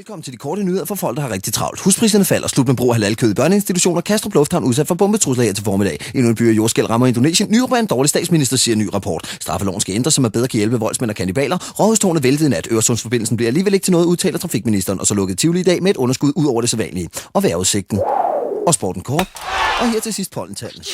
Velkommen til de korte nyheder for folk, der har rigtig travlt. Huspriserne falder, slut med brug af halalkød i børneinstitutioner, Kastrup Lufthavn udsat for bombetrusler her til formiddag. Endnu en by af jordskælv rammer Indonesien. Nyrup er en dårlig statsminister, siger ny rapport. Straffeloven skal ændres, så man bedre kan hjælpe voldsmænd og kannibaler. Rådhustårnet væltede i nat. Øresundsforbindelsen bliver alligevel ikke til noget, udtaler trafikministeren, og så lukkede Tivoli i dag med et underskud ud over det sædvanlige. Og vejrudsigten. Og sporten kort. Og her til sidst pollentallene.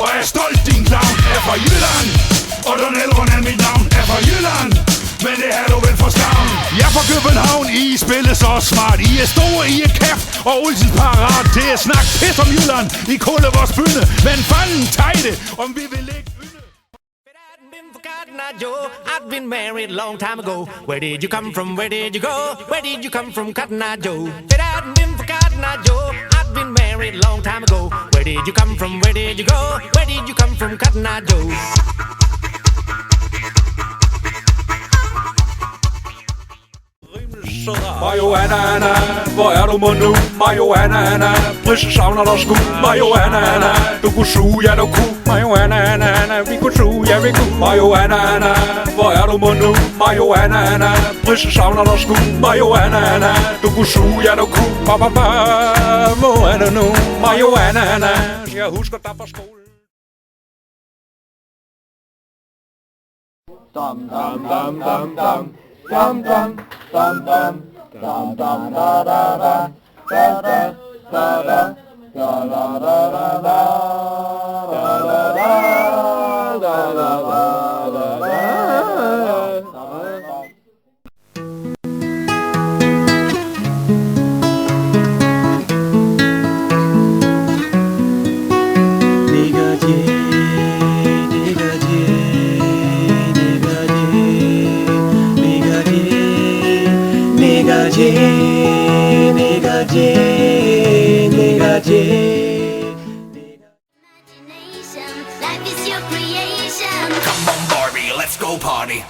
Og er stolt, din clown er fra Jylland. Og Don Elrond er mit navn, er fra Jylland. Men det er du vel for skavn. Jeg er fra København, I spiller så smart. I er store, I er kæft, og Olsens parat til at snakke pis om Jylland. I kulde vores bynde, men fanden tejde, om vi vil ikke ynde. I've been married a long time ago. Where did you come from? Where did you go? Where did you come from, Cotton Eye Joe? If it hadn't been for Cotton Eye Joe, I've been married a long time ago. Where did you come from? Where did you go? Where did you come from, Cotton Eye Joe? Marihuana, Anna, hvor er du mon nu? Marihuana, Anna, Brisse savner dig sgu. Marihuana, Anna, du kunne suge, ja du kunne. Marihuana, Anna, vi kunne suge, ja vi kunne. Marihuana, Anna, hvor er du mon nu? Marihuana, Anna, Brisse savner dig sgu. Marihuana, Anna, du kunne suge, ja du kunne. Hvor er det nu? Marihuana, Anna, jeg husker dig fra skolen. Dum dum dum dum dum dum dum dum dum dum dum da da da da da da da da da da da Life is your creation. Come on Barbie, let's go party.